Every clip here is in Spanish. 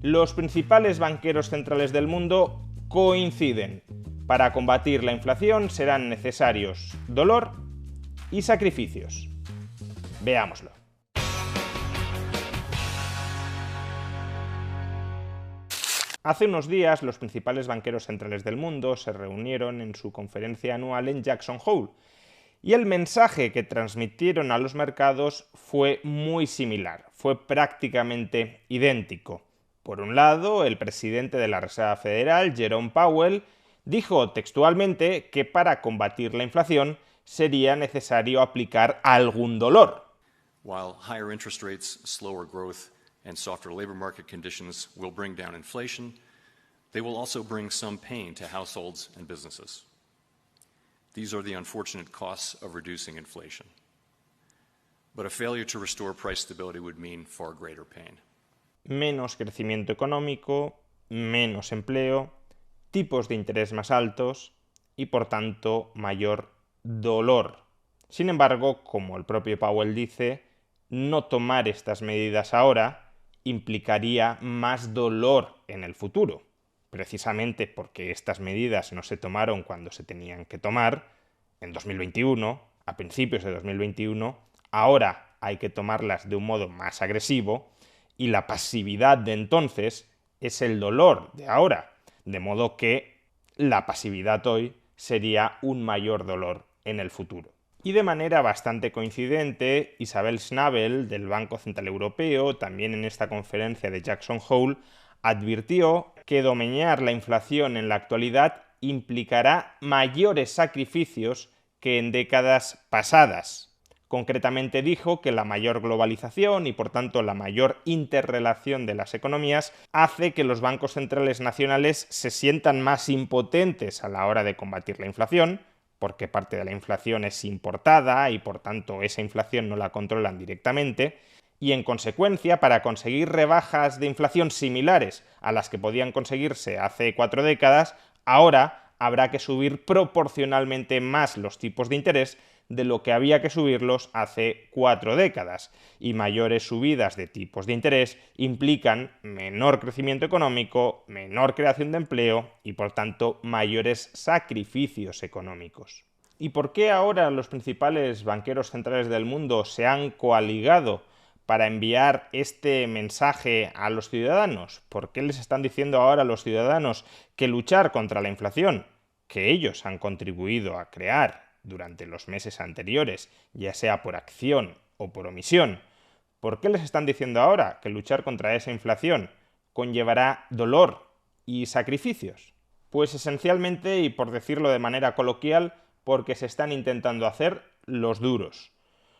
Los principales banqueros centrales del mundo coinciden. Para combatir la inflación serán necesarios dolor y sacrificios. Veámoslo. Hace unos días, los principales banqueros centrales del mundo se reunieron en su conferencia anual en Jackson Hole, y el mensaje que transmitieron a los mercados fue muy similar, fue prácticamente idéntico. Por un lado, el presidente de la Reserva Federal, Jerome Powell, dijo textualmente que para combatir la inflación sería necesario aplicar algún dolor. While higher interest rates, slower growth, and softer labor market conditions will bring down inflation, they will also bring some pain to households and businesses. These are the unfortunate costs of reducing inflation. But a failure to restore price stability would mean far greater pain. Menos crecimiento económico, menos empleo, tipos de interés más altos y, por tanto, mayor dolor. Sin embargo, como el propio Powell dice, no tomar estas medidas ahora implicaría más dolor en el futuro, precisamente porque estas medidas no se tomaron cuando se tenían que tomar, en 2021, a principios de 2021, ahora hay que tomarlas de un modo más agresivo, y la pasividad de entonces es el dolor de ahora, de modo que la pasividad hoy sería un mayor dolor en el futuro. Y de manera bastante coincidente, Isabel Schnabel, del Banco Central Europeo, también en esta conferencia de Jackson Hole, advirtió que domeñar la inflación en la actualidad implicará mayores sacrificios que en décadas pasadas. Concretamente dijo que la mayor globalización y por tanto la mayor interrelación de las economías hace que los bancos centrales nacionales se sientan más impotentes a la hora de combatir la inflación, porque parte de la inflación es importada y por tanto esa inflación no la controlan directamente, y en consecuencia, para conseguir rebajas de inflación similares a las que podían conseguirse hace 4 décadas, ahora habrá que subir proporcionalmente más los tipos de interés de lo que había que subirlos hace 4 décadas, y mayores subidas de tipos de interés implican menor crecimiento económico, menor creación de empleo y por tanto mayores sacrificios económicos. ¿Y por qué ahora los principales banqueros centrales del mundo se han coaligado para enviar este mensaje a los ciudadanos? ¿Por qué les están diciendo ahora a los ciudadanos que luchar contra la inflación, que ellos han contribuido a crear durante los meses anteriores, ya sea por acción o por omisión, ¿por qué les están diciendo ahora que luchar contra esa inflación conllevará dolor y sacrificios? Pues esencialmente, y por decirlo de manera coloquial, porque se están intentando hacer los duros.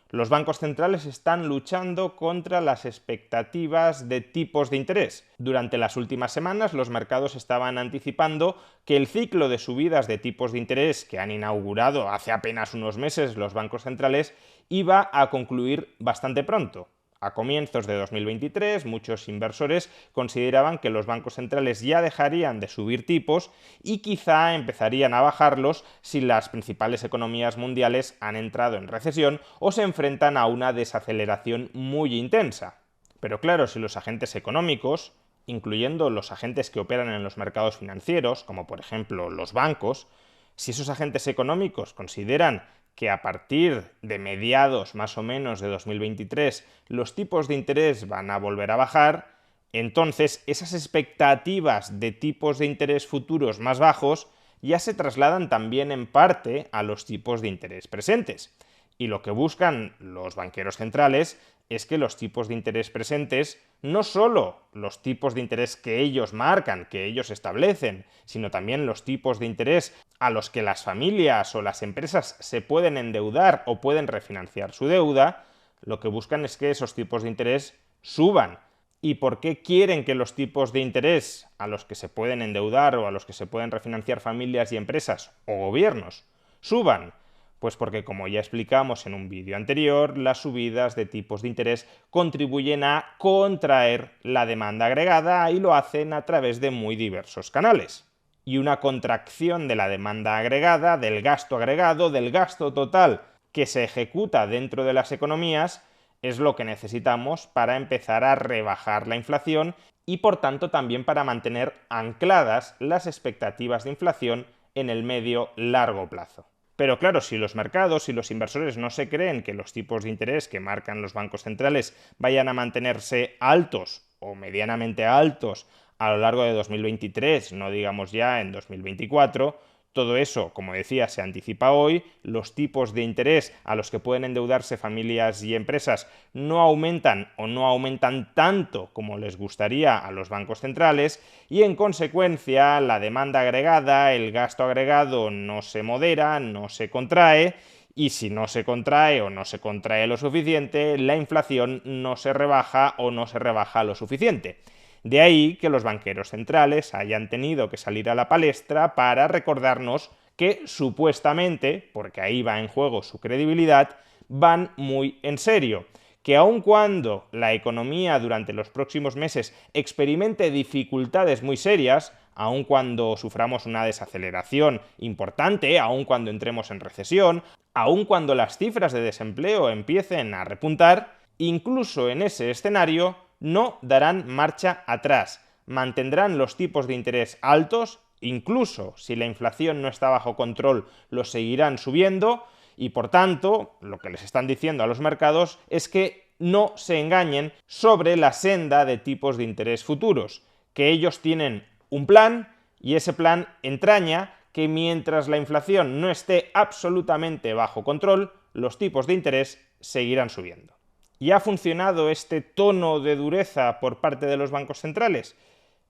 Los bancos centrales están luchando contra las expectativas de tipos de interés. Durante las últimas semanas, los mercados estaban anticipando que el ciclo de subidas de tipos de interés que han inaugurado hace apenas unos meses los bancos centrales iba a concluir bastante pronto. A comienzos de 2023, muchos inversores consideraban que los bancos centrales ya dejarían de subir tipos y quizá empezarían a bajarlos si las principales economías mundiales han entrado en recesión o se enfrentan a una desaceleración muy intensa. Pero claro, si los agentes económicos, incluyendo los agentes que operan en los mercados financieros, como por ejemplo los bancos, si esos agentes económicos consideran que a partir de mediados más o menos de 2023 los tipos de interés van a volver a bajar, entonces esas expectativas de tipos de interés futuros más bajos ya se trasladan también en parte a los tipos de interés presentes. Y lo que buscan los banqueros centrales es que los tipos de interés presentes, no solo los tipos de interés que ellos marcan, que ellos establecen, sino también los tipos de interés a los que las familias o las empresas se pueden endeudar o pueden refinanciar su deuda, lo que buscan es que esos tipos de interés suban. ¿Y por qué quieren que los tipos de interés a los que se pueden endeudar o a los que se pueden refinanciar familias y empresas o gobiernos suban? Pues porque, como ya explicamos en un vídeo anterior, las subidas de tipos de interés contribuyen a contraer la demanda agregada y lo hacen a través de muy diversos canales. Y una contracción de la demanda agregada, del gasto agregado, del gasto total que se ejecuta dentro de las economías, es lo que necesitamos para empezar a rebajar la inflación y por tanto también para mantener ancladas las expectativas de inflación en el medio-largo plazo. Pero claro, si los mercados y los inversores no se creen que los tipos de interés que marcan los bancos centrales vayan a mantenerse altos o medianamente altos a lo largo de 2023, no digamos ya en 2024, todo eso, como decía, se anticipa hoy, los tipos de interés a los que pueden endeudarse familias y empresas no aumentan o no aumentan tanto como les gustaría a los bancos centrales y en consecuencia la demanda agregada, el gasto agregado no se modera, no se contrae y si no se contrae o no se contrae lo suficiente, la inflación no se rebaja o no se rebaja lo suficiente. De ahí que los banqueros centrales hayan tenido que salir a la palestra para recordarnos que supuestamente, porque ahí va en juego su credibilidad, van muy en serio, que aun cuando la economía durante los próximos meses experimente dificultades muy serias, aun cuando suframos una desaceleración importante, aun cuando entremos en recesión, aun cuando las cifras de desempleo empiecen a repuntar, incluso en ese escenario no darán marcha atrás, mantendrán los tipos de interés altos, incluso si la inflación no está bajo control, los seguirán subiendo y por tanto, lo que les están diciendo a los mercados es que no se engañen sobre la senda de tipos de interés futuros, que ellos tienen un plan y ese plan entraña que mientras la inflación no esté absolutamente bajo control, los tipos de interés seguirán subiendo. ¿Y ha funcionado este tono de dureza por parte de los bancos centrales?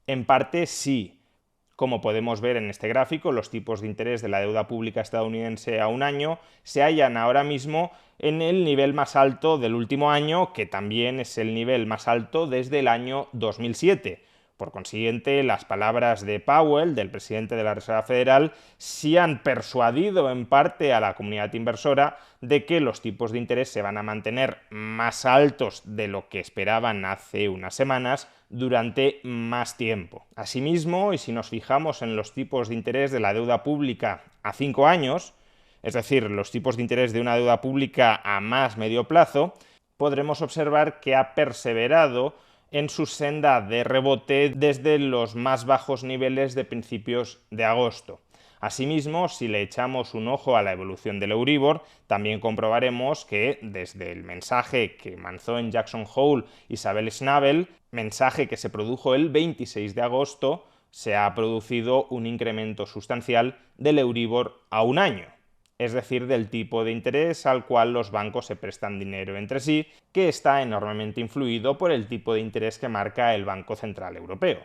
En parte sí. Como podemos ver en este gráfico, los tipos de interés de la deuda pública estadounidense a un año se hallan ahora mismo en el nivel más alto del último año, que también es el nivel más alto desde el año 2007. Por consiguiente, las palabras de Powell, del presidente de la Reserva Federal, sí han persuadido en parte a la comunidad inversora de que los tipos de interés se van a mantener más altos de lo que esperaban hace unas semanas durante más tiempo. Asimismo, y si nos fijamos en los tipos de interés de la deuda pública a 5 años, es decir, los tipos de interés de una deuda pública a más medio plazo, podremos observar que ha perseverado en su senda de rebote desde los más bajos niveles de principios de agosto. Asimismo, si le echamos un ojo a la evolución del Euribor, también comprobaremos que desde el mensaje que lanzó en Jackson Hole Isabel Schnabel, mensaje que se produjo el 26 de agosto, se ha producido un incremento sustancial del Euribor a un año, es decir, del tipo de interés al cual los bancos se prestan dinero entre sí, que está enormemente influido por el tipo de interés que marca el Banco Central Europeo.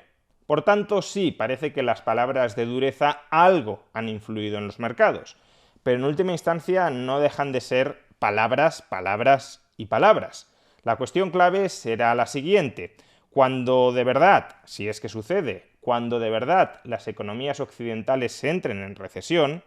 Por tanto, sí, parece que las palabras de dureza algo han influido en los mercados, pero en última instancia no dejan de ser palabras, palabras y palabras. La cuestión clave será la siguiente: cuando de verdad, si es que sucede, cuando de verdad las economías occidentales entren en recesión,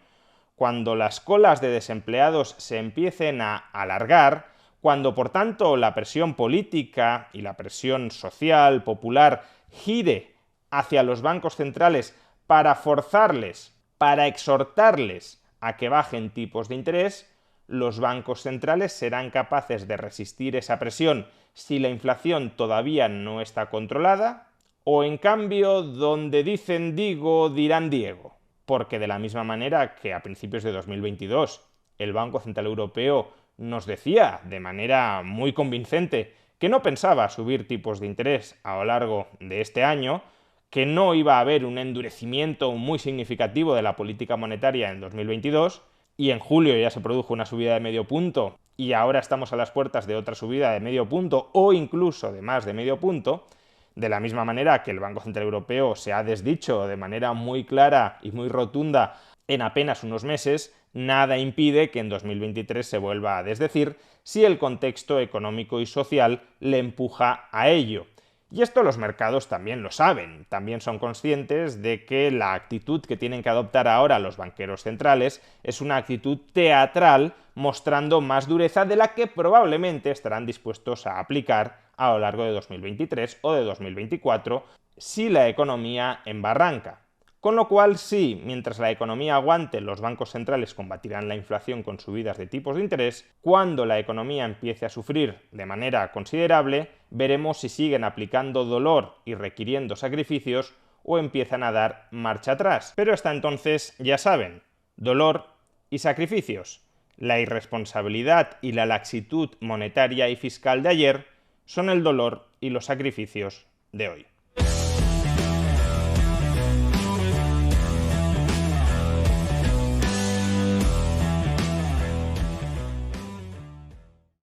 cuando las colas de desempleados se empiecen a alargar, cuando por tanto la presión política y la presión social, popular, gire hacia los bancos centrales para forzarles, para exhortarles a que bajen tipos de interés, los bancos centrales serán capaces de resistir esa presión si la inflación todavía no está controlada, o en cambio, donde dicen digo, dirán Diego. Porque de la misma manera que a principios de 2022 el Banco Central Europeo nos decía de manera muy convincente que no pensaba subir tipos de interés a lo largo de este año, que no iba a haber un endurecimiento muy significativo de la política monetaria en 2022, y en julio ya se produjo una subida de medio punto y ahora estamos a las puertas de otra subida de medio punto o incluso de más de medio punto, de la misma manera que el Banco Central Europeo se ha desdicho de manera muy clara y muy rotunda en apenas unos meses, nada impide que en 2023 se vuelva a desdecir si el contexto económico y social le empuja a ello. Y esto los mercados también lo saben, también son conscientes de que la actitud que tienen que adoptar ahora los banqueros centrales es una actitud teatral, mostrando más dureza de la que probablemente estarán dispuestos a aplicar a lo largo de 2023 o de 2024 si la economía embarranca. Con lo cual, sí, mientras la economía aguante, los bancos centrales combatirán la inflación con subidas de tipos de interés. Cuando la economía empiece a sufrir de manera considerable, veremos si siguen aplicando dolor y requiriendo sacrificios o empiezan a dar marcha atrás. Pero hasta entonces, ya saben, dolor y sacrificios. La irresponsabilidad y la laxitud monetaria y fiscal de ayer son el dolor y los sacrificios de hoy.